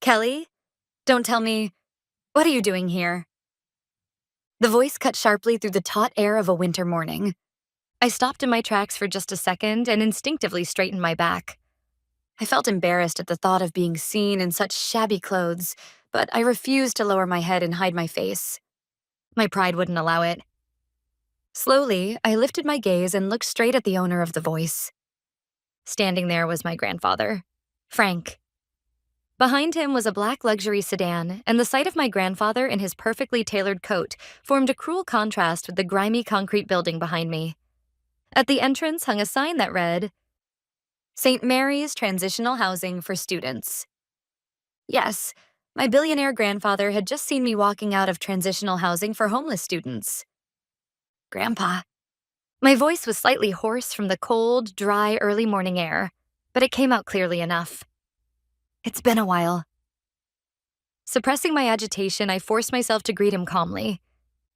Kelly? Don't tell me, what are you doing here? The voice cut sharply through the taut air of a winter morning. I stopped in my tracks for just a second and instinctively straightened my back. I felt embarrassed at the thought of being seen in such shabby clothes, but I refused to lower my head and hide my face. My pride wouldn't allow it. Slowly, I lifted my gaze and looked straight at the owner of the voice. Standing there was my grandfather, Frank. Behind him was a black luxury sedan, and the sight of my grandfather in his perfectly tailored coat formed a cruel contrast with the grimy concrete building behind me. At the entrance hung a sign that read, St. Mary's Transitional Housing for Students. Yes, my billionaire grandfather had just seen me walking out of transitional housing for homeless students. Grandpa. My voice was slightly hoarse from the cold, dry, early morning air, but it came out clearly enough. It's been a while. Suppressing my agitation, I forced myself to greet him calmly.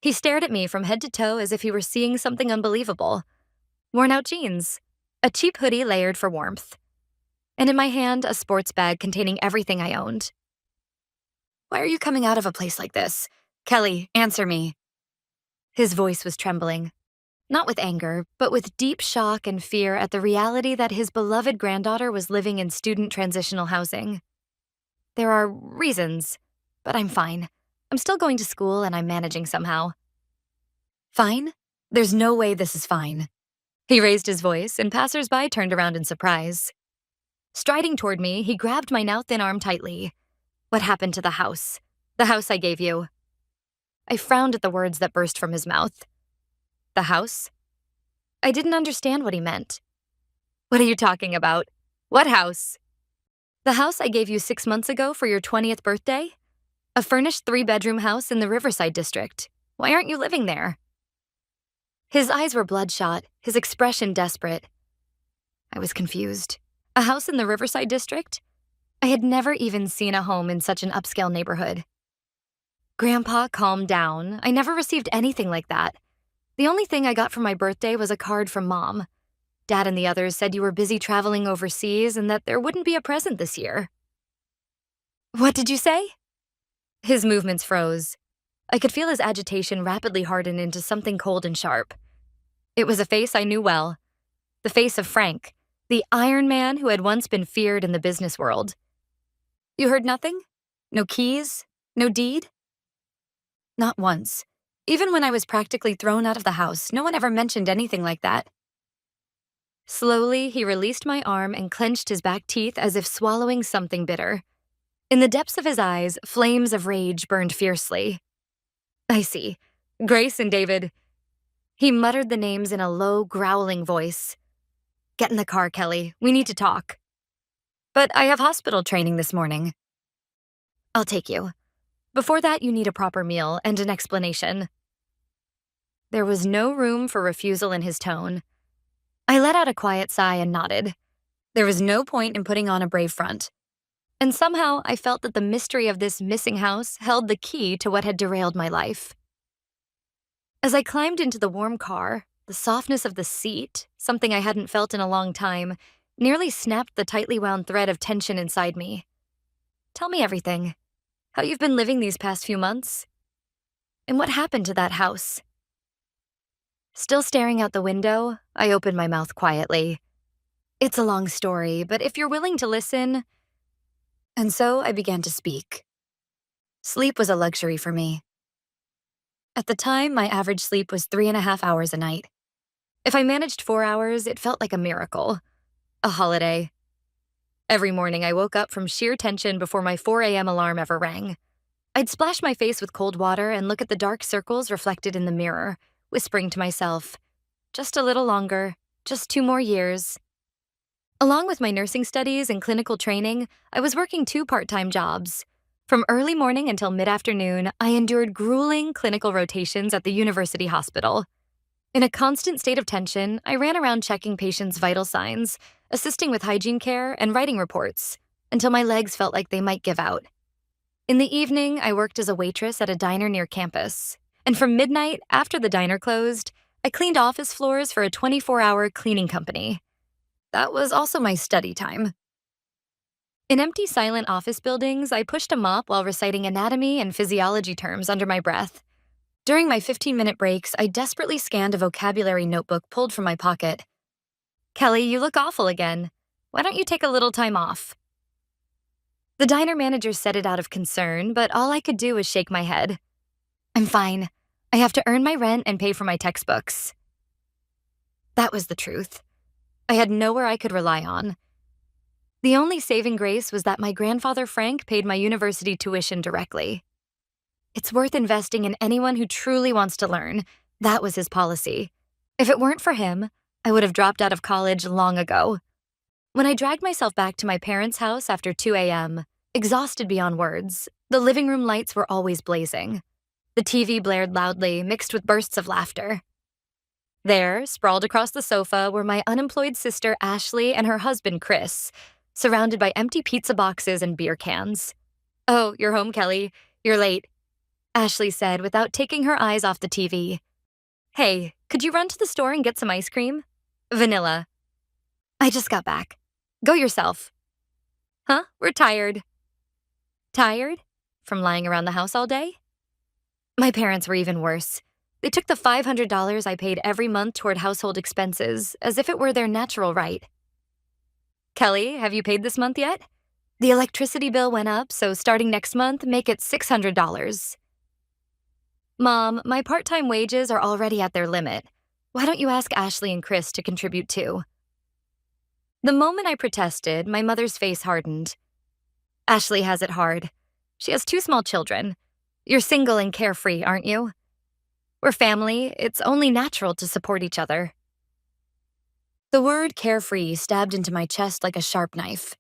He stared at me from head to toe as if he were seeing something unbelievable. Worn-out jeans, a cheap hoodie layered for warmth, and in my hand, a sports bag containing everything I owned. Why are you coming out of a place like this? Kelly, answer me. His voice was trembling, not with anger, but with deep shock and fear at the reality that his beloved granddaughter was living in student transitional housing. There are reasons, but I'm fine. I'm still going to school and I'm managing somehow. Fine? There's no way this is fine. He raised his voice, and passers-by turned around in surprise. Striding toward me, he grabbed my now thin arm tightly. What happened to the house? The house I gave you. I frowned at the words that burst from his mouth. The house? I didn't understand what he meant. What are you talking about? What house? The house I gave you 6 months ago for your 20th birthday? A furnished 3-bedroom house in the Riverside district. Why aren't you living there? His eyes were bloodshot, his expression desperate. I was confused. A house in the Riverside district? I had never even seen a home in such an upscale neighborhood. Grandpa, calm down. I never received anything like that. The only thing I got for my birthday was a card from Mom. Dad and the others said you were busy traveling overseas and that there wouldn't be a present this year. What did you say? His movements froze. I could feel his agitation rapidly harden into something cold and sharp. It was a face I knew well. The face of Frank, the Iron Man who had once been feared in the business world. You heard nothing? No keys? No deed? Not once. Even when I was practically thrown out of the house, no one ever mentioned anything like that. Slowly, he released my arm and clenched his back teeth as if swallowing something bitter. In the depths of his eyes, flames of rage burned fiercely. I see. Grace and David. He muttered the names in a low, growling voice. Get in the car, Kelly. We need to talk. But I have hospital training this morning. I'll take you. Before that, you need a proper meal and an explanation. There was no room for refusal in his tone. I let out a quiet sigh and nodded. There was no point in putting on a brave front. And somehow I felt that the mystery of this missing house held the key to what had derailed my life. As I climbed into the warm car, the softness of the seat, something I hadn't felt in a long time, nearly snapped the tightly wound thread of tension inside me. Tell me everything. How you've been living these past few months? And what happened to that house? Still staring out the window, I opened my mouth quietly. It's a long story, but if you're willing to listen... And so I began to speak. Sleep was a luxury for me. At the time, my average sleep was 3.5 hours a night. If I managed 4 hours, it felt like a miracle. A holiday. Every morning I woke up from sheer tension before my 4 a.m. alarm ever rang. I'd splash my face with cold water and look at the dark circles reflected in the mirror, whispering to myself, just a little longer, just 2 more years. Along with my nursing studies and clinical training, I was working 2 part-time jobs. From early morning until mid-afternoon, I endured grueling clinical rotations at the university hospital. In a constant state of tension, I ran around checking patients' vital signs, assisting with hygiene care, and writing reports, until my legs felt like they might give out. In the evening, I worked as a waitress at a diner near campus, and from midnight, after the diner closed, I cleaned office floors for a 24-hour cleaning company. That was also my study time. In empty, silent office buildings, I pushed a mop while reciting anatomy and physiology terms under my breath. During my 15-minute breaks, I desperately scanned a vocabulary notebook pulled from my pocket. Kelly, you look awful again. Why don't you take a little time off? The diner manager said it out of concern, but all I could do was shake my head. I'm fine. I have to earn my rent and pay for my textbooks. That was the truth. I had nowhere I could rely on. The only saving grace was that my grandfather Frank paid my university tuition directly. It's worth investing in anyone who truly wants to learn. That was his policy. If it weren't for him, I would have dropped out of college long ago. When I dragged myself back to my parents' house after 2 a.m., exhausted beyond words, the living room lights were always blazing. The TV blared loudly, mixed with bursts of laughter. There, sprawled across the sofa, were my unemployed sister Ashley and her husband Chris, surrounded by empty pizza boxes and beer cans. "Oh, you're home, Kelly. You're late," Ashley said without taking her eyes off the TV. "Hey, could you run to the store and get some ice cream? Vanilla." "I just got back. Go yourself." "Huh? We're tired." "Tired? From lying around the house all day?" My parents were even worse. They took the $500 I paid every month toward household expenses as if it were their natural right. "Kelly, have you paid this month yet? The electricity bill went up, so starting next month, make it $600. "Mom, my part-time wages are already at their limit. Why don't you ask Ashley and Chris to contribute too?" The moment I protested, my mother's face hardened. "Ashley has it hard. She has 2 small children. You're single and carefree, aren't you? We're family. It's only natural to support each other." The word carefree stabbed into my chest like a sharp knife.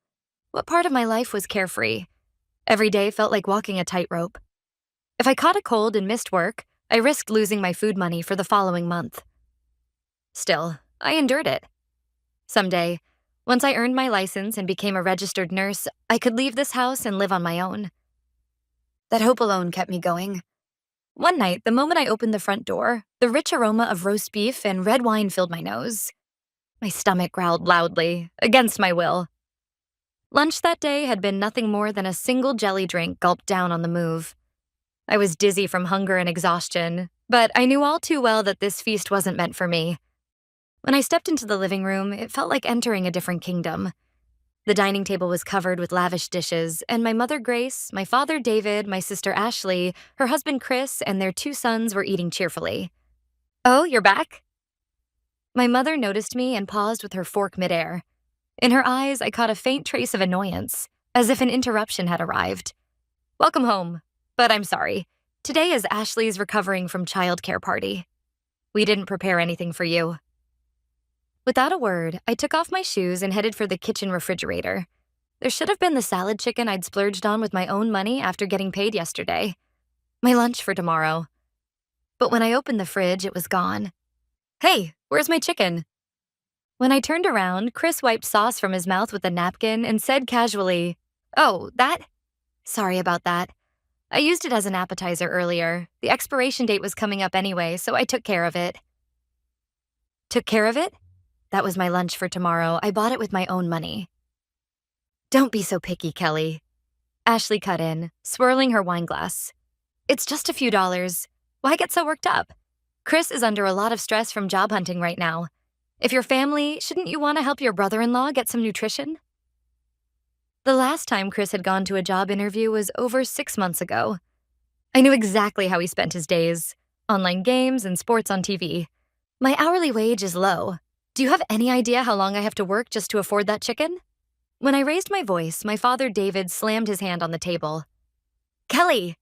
What part of my life was carefree? Every day felt like walking a tightrope. If I caught a cold and missed work, I risked losing my food money for the following month. Still, I endured it. Someday, once I earned my license and became a registered nurse, I could leave this house and live on my own. That hope alone kept me going. One night, the moment I opened the front door, the rich aroma of roast beef and red wine filled my nose. My stomach growled loudly, against my will. Lunch that day had been nothing more than a single jelly drink gulped down on the move. I was dizzy from hunger and exhaustion, but I knew all too well that this feast wasn't meant for me. When I stepped into the living room, it felt like entering a different kingdom. The dining table was covered with lavish dishes, and my mother Grace, my father David, my sister Ashley, her husband Chris, and their 2 sons were eating cheerfully. "Oh, you're back?" My mother noticed me and paused with her fork midair. In her eyes, I caught a faint trace of annoyance, as if an interruption had arrived. "Welcome home, but I'm sorry. Today is Ashley's recovering from childcare party. We didn't prepare anything for you." Without a word, I took off my shoes and headed for the kitchen refrigerator. There should have been the salad chicken I'd splurged on with my own money after getting paid yesterday. My lunch for tomorrow. But when I opened the fridge, it was gone. "Hey, where's my chicken?" When I turned around, Chris wiped sauce from his mouth with a napkin and said casually, "Oh, that? Sorry about that. I used it as an appetizer earlier. The expiration date was coming up anyway, so I took care of it." Took care of it? That was my lunch for tomorrow. I bought it with my own money. "Don't be so picky, Kelly." Ashley cut in, swirling her wine glass. "It's just a few dollars. Why get so worked up? Chris is under a lot of stress from job hunting right now. If you're family, shouldn't you want to help your brother-in-law get some nutrition?" The last time Chris had gone to a job interview was over 6 months ago. I knew exactly how he spent his days. Online games and sports on TV. My hourly wage is low. Do you have any idea how long I have to work just to afford that chicken? When I raised my voice, my father David slammed his hand on the table. "Kelly,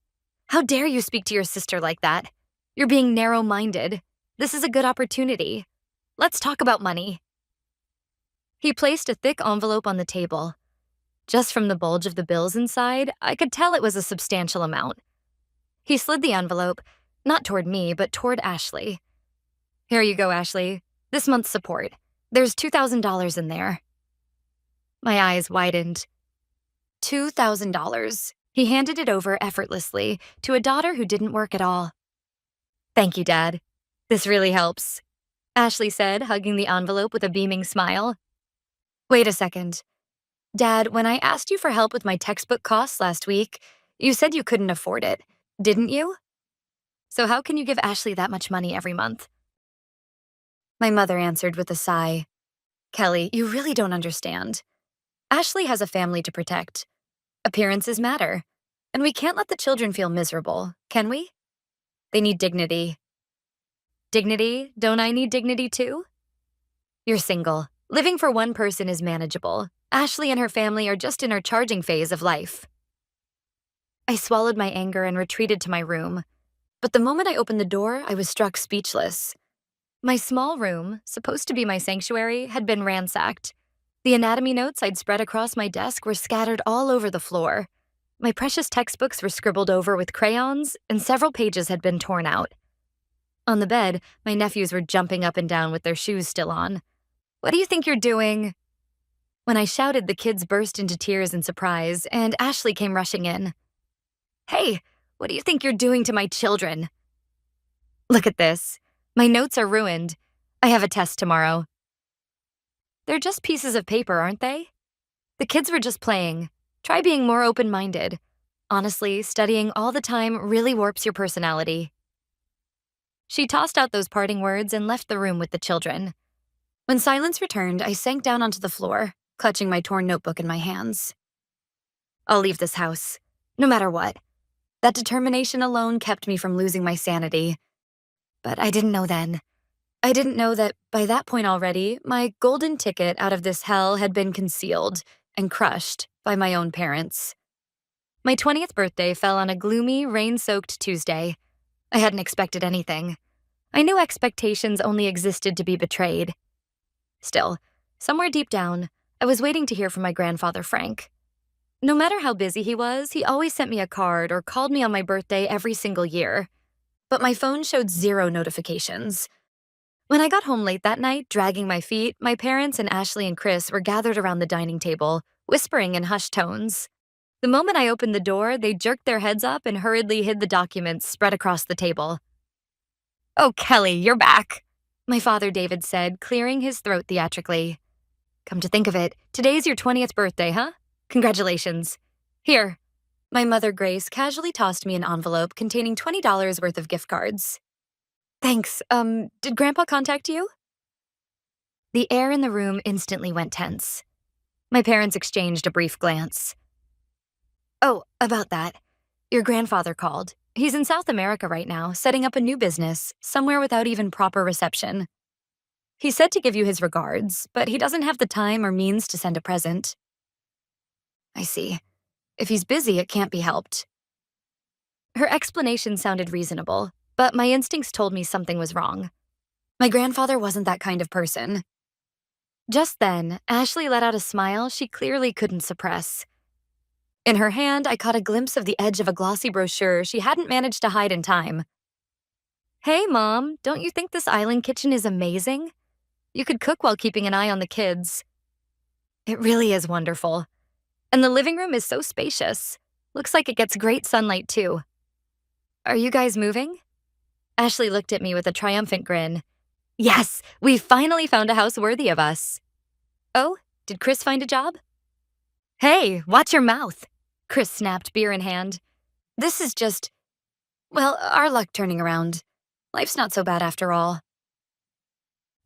how dare you speak to your sister like that? You're being narrow-minded. This is a good opportunity. Let's talk about money." He placed a thick envelope on the table. Just from the bulge of the bills inside, I could tell it was a substantial amount. He slid the envelope, not toward me, but toward Ashley. "Here you go, Ashley. This month's support. There's $2,000 in there." My eyes widened. $2,000. He handed it over effortlessly to a daughter who didn't work at all. "Thank you, Dad. This really helps," Ashley said, hugging the envelope with a beaming smile. "Wait a second. Dad, when I asked you for help with my textbook costs last week, you said you couldn't afford it, didn't you? So how can you give Ashley that much money every month? My mother answered with a sigh. Kelly, you really don't understand. Ashley has a family to protect. Appearances matter. And we can't let the children feel miserable, can we? They need dignity. Dignity? Don't I need dignity too? You're single. Living for one person is manageable. Ashley and her family are just in her charging phase of life. I swallowed my anger and retreated to my room. But the moment I opened the door, I was struck speechless. My small room, supposed to be my sanctuary, had been ransacked. The anatomy notes I'd spread across my desk were scattered all over the floor. My precious textbooks were scribbled over with crayons, and several pages had been torn out. On the bed, my nephews were jumping up and down with their shoes still on. What do you think you're doing? When I shouted, the kids burst into tears in surprise, and Ashley came rushing in. Hey, what do you think you're doing to my children? Look at this. My notes are ruined. I have a test tomorrow. They're just pieces of paper, aren't they? The kids were just playing. Try being more open-minded. Honestly, studying all the time really warps your personality. She tossed out those parting words and left the room with the children. When silence returned, I sank down onto the floor, clutching my torn notebook in my hands. I'll leave this house, no matter what. That determination alone kept me from losing my sanity. But I didn't know then. I didn't know that by that point already, my golden ticket out of this hell had been concealed and crushed by my own parents. My 20th birthday fell on a gloomy, rain-soaked Tuesday. I hadn't expected anything. I knew expectations only existed to be betrayed. Still, somewhere deep down, I was waiting to hear from my grandfather, Frank. No matter how busy he was, he always sent me a card or called me on my birthday every single year. But my phone showed 0 notifications. When I got home late that night, dragging my feet, my parents and Ashley and Chris were gathered around the dining table, whispering in hushed tones. The moment I opened the door, they jerked their heads up and hurriedly hid the documents spread across the table. "Oh, Kelly, you're back," my father David said, clearing his throat theatrically. "Come to think of it, today's your 20th birthday, huh? Congratulations. Here." My mother Grace casually tossed me an envelope containing $20 worth of gift cards. Thanks. Did Grandpa contact you? The air in the room instantly went tense. My parents exchanged a brief glance. Oh, about that. Your grandfather called. He's in South America right now, setting up a new business, somewhere without even proper reception. He said to give you his regards, but he doesn't have the time or means to send a present. I see. If he's busy, it can't be helped. Her explanation sounded reasonable, but my instincts told me something was wrong. My grandfather wasn't that kind of person. Just then, Ashley let out a smile she clearly couldn't suppress. In her hand, I caught a glimpse of the edge of a glossy brochure she hadn't managed to hide in time. Hey, Mom, don't you think this island kitchen is amazing? You could cook while keeping an eye on the kids. It really is wonderful. And the living room is so spacious. Looks like it gets great sunlight, too. Are you guys moving? Ashley looked at me with a triumphant grin. Yes, we finally found a house worthy of us. Oh, did Chris find a job? Hey, watch your mouth, Chris snapped, beer in hand. This is just, well, our luck turning around. Life's not so bad after all.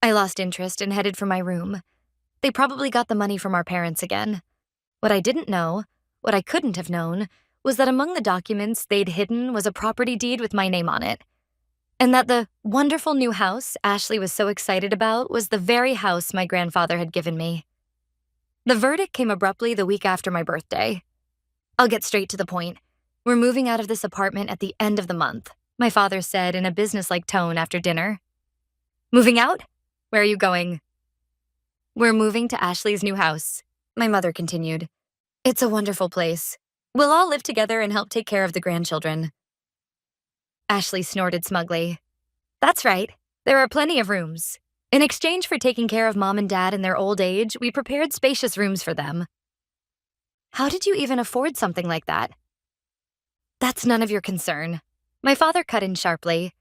I lost interest and headed for my room. They probably got the money from our parents again. What I didn't know, what I couldn't have known, was that among the documents they'd hidden was a property deed with my name on it. And that the wonderful new house Ashley was so excited about was the very house my grandfather had given me. The verdict came abruptly the week after my birthday. I'll get straight to the point. We're moving out of this apartment at the end of the month, my father said in a businesslike tone after dinner. Moving out? Where are you going? We're moving to Ashley's new house, my mother continued. It's a wonderful place. We'll all live together and help take care of the grandchildren. Ashley snorted smugly. That's right. There are plenty of rooms. In exchange for taking care of Mom and Dad in their old age, we prepared spacious rooms for them. How did you even afford something like that? That's none of your concern. My father cut in sharply.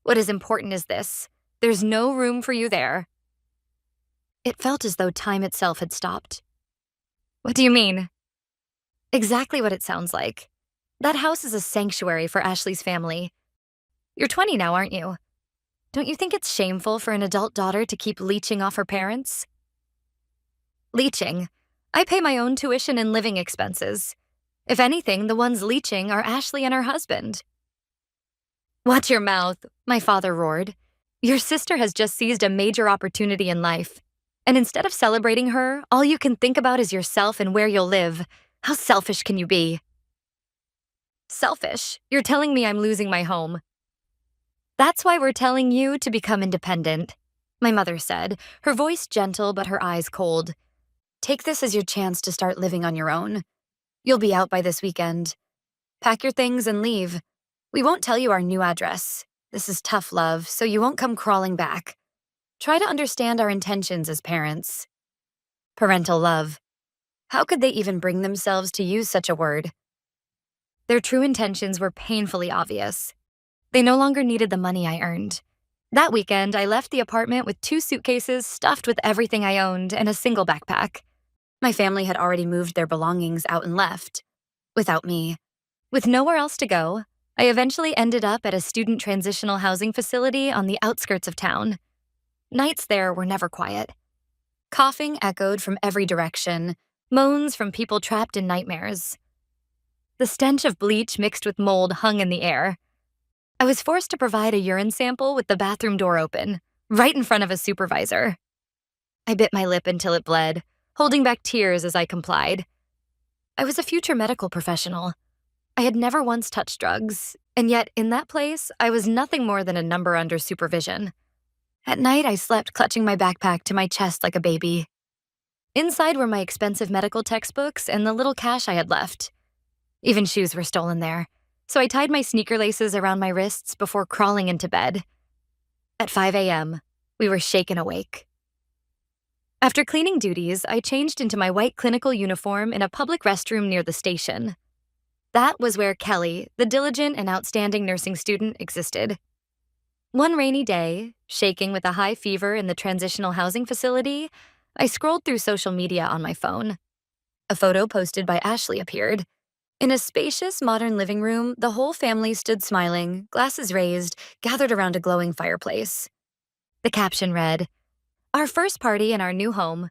What is important is this. There's no room for you there. It felt as though time itself had stopped. What do you mean? Exactly what it sounds like. That house is a sanctuary for Ashley's family. You're 20 now, aren't you? Don't you think it's shameful for an adult daughter to keep leeching off her parents? Leeching? I pay my own tuition and living expenses. If anything, the ones leeching are Ashley and her husband. Watch your mouth, my father roared. Your sister has just seized a major opportunity in life. And instead of celebrating her, all you can think about is yourself and where you'll live. How selfish can you be? Selfish? You're telling me I'm losing my home. That's why we're telling you to become independent, my mother said, her voice gentle but her eyes cold. Take this as your chance to start living on your own. You'll be out by this weekend. Pack your things and leave. We won't tell you our new address. This is tough love, so you won't come crawling back. Try to understand our intentions as parents. Parental love. How could they even bring themselves to use such a word? Their true intentions were painfully obvious. They no longer needed the money I earned. That weekend, I left the apartment with 2 suitcases stuffed with everything I owned and a single backpack. My family had already moved their belongings out and left. Without me. With nowhere else to go, I eventually ended up at a student transitional housing facility on the outskirts of town. Nights there were never quiet. Coughing echoed from every direction, moans from people trapped in nightmares. The stench of bleach mixed with mold hung in the air. I was forced to provide a urine sample with the bathroom door open, right in front of a supervisor. I bit my lip until it bled, holding back tears as I complied. I was a future medical professional. I had never once touched drugs, and yet in that place, I was nothing more than a number under supervision. At night, I slept clutching my backpack to my chest like a baby. Inside were my expensive medical textbooks and the little cash I had left. Even shoes were stolen there, so I tied my sneaker laces around my wrists before crawling into bed. At 5 a.m., we were shaken awake. After cleaning duties, I changed into my white clinical uniform in a public restroom near the station. That was where Kelly, the diligent and outstanding nursing student, existed. One rainy day, shaking with a high fever in the transitional housing facility, I scrolled through social media on my phone. A photo posted by Ashley appeared. In a spacious, modern living room, the whole family stood smiling, glasses raised, gathered around a glowing fireplace. The caption read, "Our first party in our new home.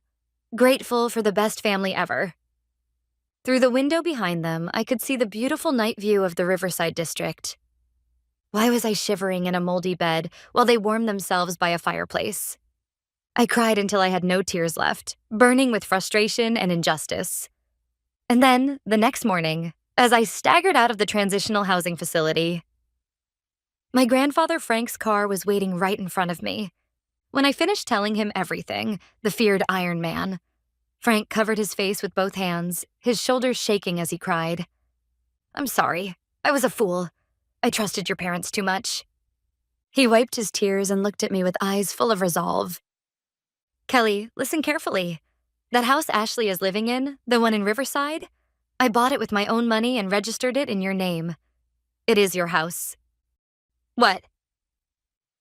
Grateful for the best family ever." Through the window behind them, I could see the beautiful night view of the Riverside district. Why was I shivering in a moldy bed while they warmed themselves by a fireplace? I cried until I had no tears left, burning with frustration and injustice. And then, the next morning, as I staggered out of the transitional housing facility, my grandfather Frank's car was waiting right in front of me. When I finished telling him everything, the feared Iron Man, Frank covered his face with both hands, his shoulders shaking as he cried. "I'm sorry. I was a fool. I trusted your parents too much." He wiped his tears and looked at me with eyes full of resolve. "Kelly, listen carefully. That house Ashley is living in, the one in Riverside, I bought it with my own money and registered it in your name. It is your house." "What?"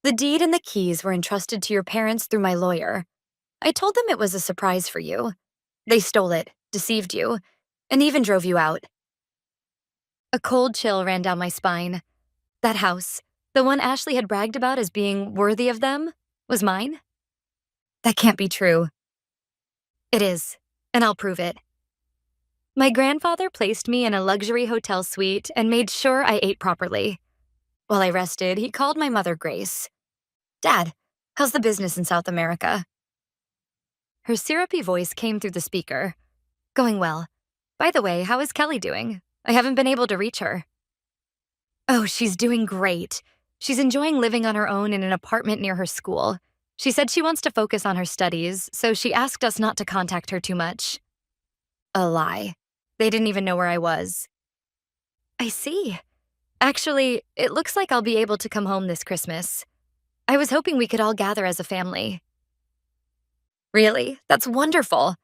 "The deed and the keys were entrusted to your parents through my lawyer. I told them it was a surprise for you. They stole it, deceived you, and even drove you out." A cold chill ran down my spine. That house, the one Ashley had bragged about as being worthy of them, was mine? That can't be true. It is, and I'll prove it. My grandfather placed me in a luxury hotel suite and made sure I ate properly. While I rested, he called my mother Grace. "Dad, how's the business in South America?" Her syrupy voice came through the speaker. "Going well. By the way, how is Kelly doing? I haven't been able to reach her." "Oh, she's doing great. She's enjoying living on her own in an apartment near her school. She said she wants to focus on her studies, so she asked us not to contact her too much." A lie. They didn't even know where I was. "I see. Actually, it looks like I'll be able to come home this Christmas. I was hoping we could all gather as a family." "Really? That's wonderful.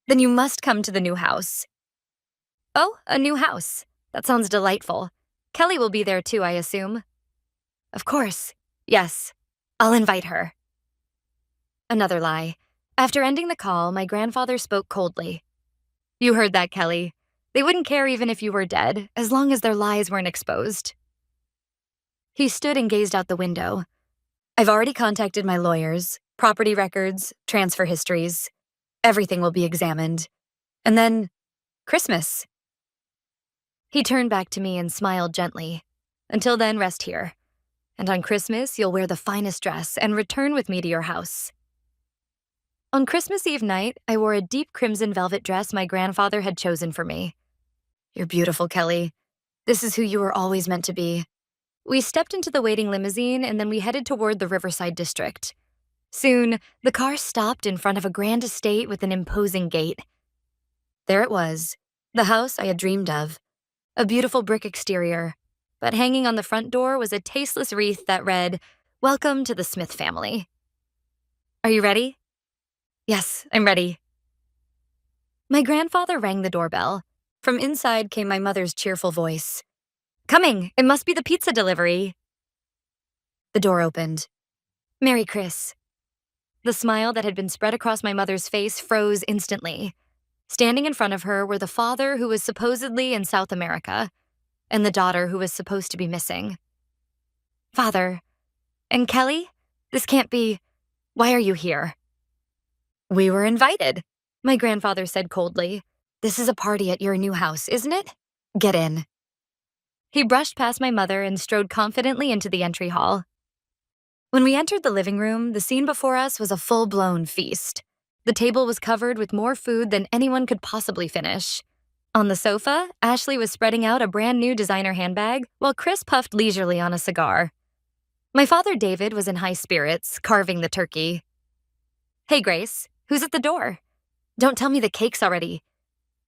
Then you must come to the new house." "Oh, a new house. That sounds delightful. Kelly will be there too, I assume." "Of course. Yes. I'll invite her." Another lie. After ending the call, my grandfather spoke coldly. You heard that, Kelly. They wouldn't care even if you were dead, as long as their lies weren't exposed. He stood and gazed out the window. I've already contacted my lawyers, property records, transfer histories. Everything will be examined. And then, Christmas. He turned back to me and smiled gently. Until then, rest here. And on Christmas, you'll wear the finest dress and return with me to your house. On Christmas Eve night, I wore a deep crimson velvet dress my grandfather had chosen for me. You're beautiful, Kelly. This is who you were always meant to be. We stepped into the waiting limousine and then we headed toward the Riverside district. Soon, the car stopped in front of a grand estate with an imposing gate. There it was, the house I had dreamed of. A beautiful brick exterior, but hanging on the front door was a tasteless wreath that read, "Welcome to the Smith family." Are you ready? Yes, I'm ready. My grandfather rang the doorbell. From inside came my mother's cheerful voice. Coming, it must be the pizza delivery. The door opened. Merry Chris. The smile that had been spread across my mother's face froze instantly. Standing in front of her were the father who was supposedly in South America, and the daughter who was supposed to be missing. Father, and Kelly? This can't be. Why are you here? We were invited, my grandfather said coldly. This is a party at your new house, isn't it? Get in. He brushed past my mother and strode confidently into the entry hall. When we entered the living room, the scene before us was a full-blown feast. The table was covered with more food than anyone could possibly finish. On the sofa, Ashley was spreading out a brand new designer handbag, while Chris puffed leisurely on a cigar. My father, David, was in high spirits, carving the turkey. Hey, Grace, who's at the door? Don't tell me the cake's already.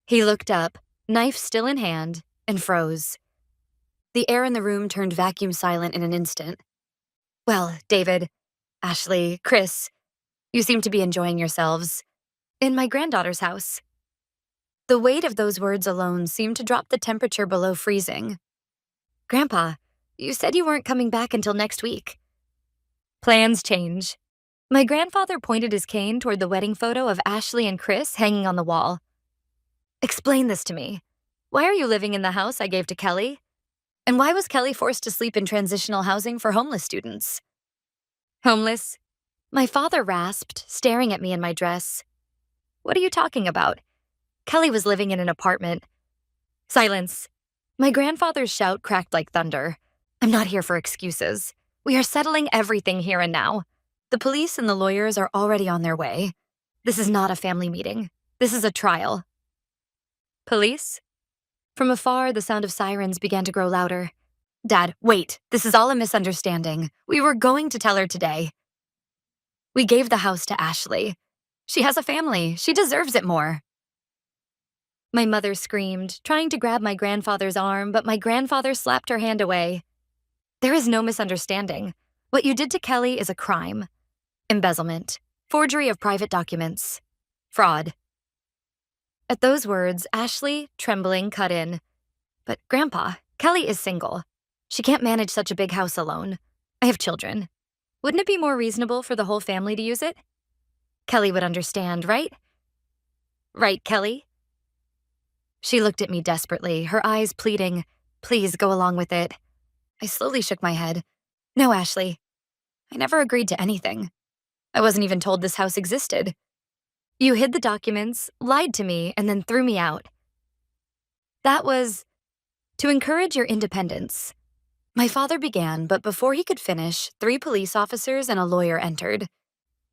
He looked up, knife still in hand, and froze. The air in the room turned vacuum silent in an instant. Well, David, Ashley, Chris, you seem to be enjoying yourselves. In my granddaughter's house. The weight of those words alone seemed to drop the temperature below freezing. Grandpa, you said you weren't coming back until next week. Plans change. My grandfather pointed his cane toward the wedding photo of Ashley and Chris hanging on the wall. Explain this to me. Why are you living in the house I gave to Kelly? And why was Kelly forced to sleep in transitional housing for homeless students? Homeless? My father rasped, staring at me in my dress. What are you talking about? Kelly was living in an apartment. Silence. My grandfather's shout cracked like thunder. I'm not here for excuses. We are settling everything here and now. The police and the lawyers are already on their way. This is not a family meeting. This is a trial. Police? From afar, the sound of sirens began to grow louder. Dad, wait. This is all a misunderstanding. We were going to tell her today. We gave the house to Ashley. She has a family. She deserves it more. My mother screamed, trying to grab my grandfather's arm, but my grandfather slapped her hand away. There is no misunderstanding. What you did to Kelly is a crime. Embezzlement. Forgery of private documents. Fraud. At those words, Ashley, trembling, cut in. But Grandpa, Kelly is single. She can't manage such a big house alone. I have children. Wouldn't it be more reasonable for the whole family to use it? Kelly would understand, right? Right, Kelly? She looked at me desperately, her eyes pleading, please go along with it. I slowly shook my head. No, Ashley. I never agreed to anything. I wasn't even told this house existed. You hid the documents, lied to me, and then threw me out. That was to encourage your independence. My father began, but before he could finish, 3 police officers and a lawyer entered.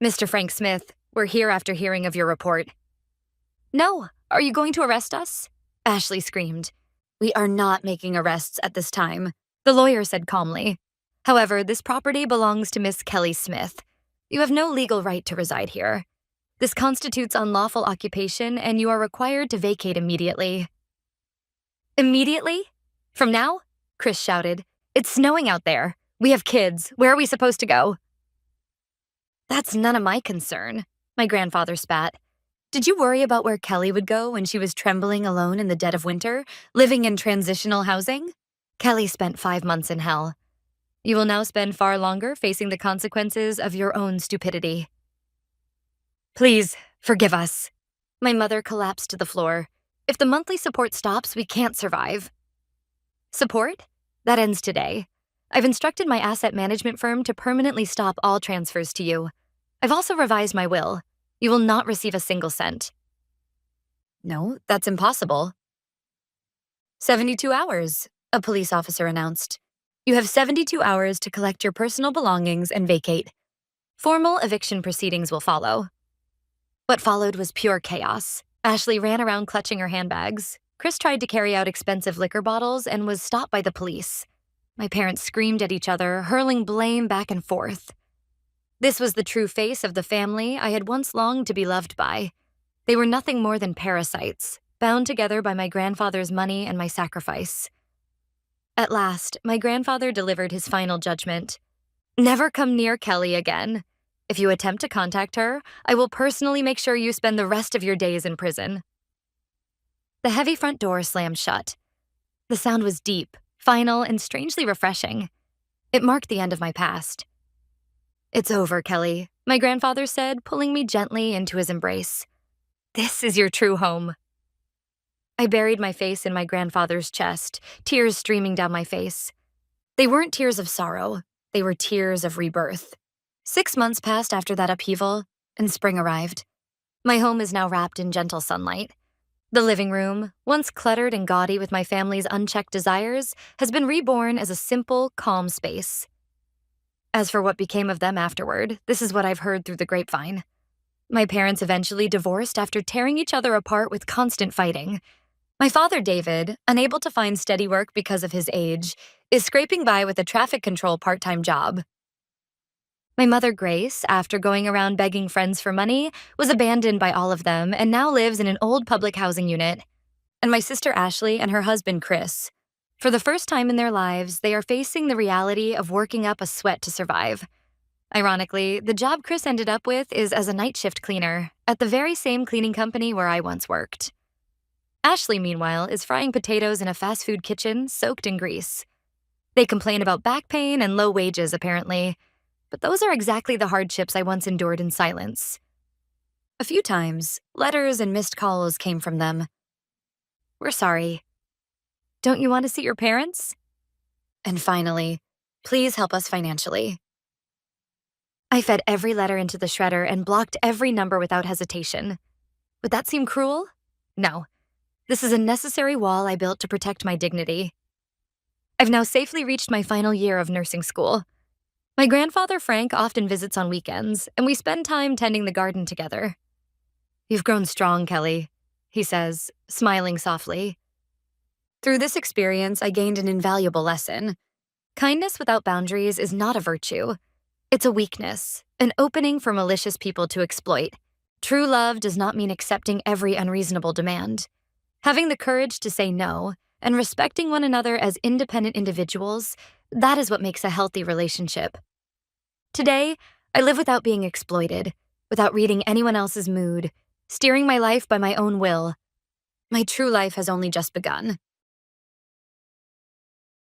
Mr. Frank Smith, we're here after hearing of your report. No, are you going to arrest us? Ashley screamed. We are not making arrests at this time, the lawyer said calmly. However, this property belongs to Miss Kelly Smith. You have no legal right to reside here. This constitutes unlawful occupation, and you are required to vacate immediately. Immediately? From now? Chris shouted. It's snowing out there. We have kids. Where are we supposed to go? That's none of my concern, my grandfather spat. Did you worry about where Kelly would go when she was trembling alone in the dead of winter, living in transitional housing? Kelly spent 5 months in hell. You will now spend far longer facing the consequences of your own stupidity. Please, forgive us. My mother collapsed to the floor. If the monthly support stops, we can't survive. Support? That ends today. I've instructed my asset management firm to permanently stop all transfers to you. I've also revised my will. You will not receive a single cent. No, that's impossible. 72 hours, a police officer announced. You have 72 hours to collect your personal belongings and vacate. Formal eviction proceedings will follow. What followed was pure chaos. Ashley ran around clutching her handbags. Chris tried to carry out expensive liquor bottles and was stopped by the police. My parents screamed at each other, hurling blame back and forth. This was the true face of the family I had once longed to be loved by. They were nothing more than parasites, bound together by my grandfather's money and my sacrifice. At last, my grandfather delivered his final judgment. Never come near Kelly again. If you attempt to contact her, I will personally make sure you spend the rest of your days in prison. The heavy front door slammed shut. The sound was deep, final, and strangely refreshing. It marked the end of my past. It's over, Kelly, my grandfather said, pulling me gently into his embrace. This is your true home. I buried my face in my grandfather's chest, tears streaming down my face. They weren't tears of sorrow. They were tears of rebirth. 6 months passed after that upheaval, and spring arrived. My home is now wrapped in gentle sunlight. The living room, once cluttered and gaudy with my family's unchecked desires, has been reborn as a simple, calm space. As for what became of them afterward, this is what I've heard through the grapevine. My parents eventually divorced after tearing each other apart with constant fighting. My father, David, unable to find steady work because of his age, is scraping by with a traffic control part-time job. My mother, Grace, after going around begging friends for money, was abandoned by all of them and now lives in an old public housing unit. And my sister, Ashley, and her husband, Chris. For the first time in their lives, they are facing the reality of working up a sweat to survive. Ironically, the job Chris ended up with is as a night shift cleaner at the very same cleaning company where I once worked. Ashley, meanwhile, is frying potatoes in a fast food kitchen soaked in grease. They complain about back pain and low wages, apparently. But those are exactly the hardships I once endured in silence. A few times, letters and missed calls came from them. We're sorry. Don't you want to see your parents? And finally, please help us financially. I fed every letter into the shredder and blocked every number without hesitation. Would that seem cruel? No. This is a necessary wall I built to protect my dignity. I've now safely reached my final year of nursing school. My grandfather, Frank, often visits on weekends, and we spend time tending the garden together. You've grown strong, Kelly, he says, smiling softly. Through this experience, I gained an invaluable lesson. Kindness without boundaries is not a virtue. It's a weakness, an opening for malicious people to exploit. True love does not mean accepting every unreasonable demand. Having the courage to say no, and respecting one another as independent individuals, that is what makes a healthy relationship. Today, I live without being exploited, without reading anyone else's mood, steering my life by my own will. My true life has only just begun.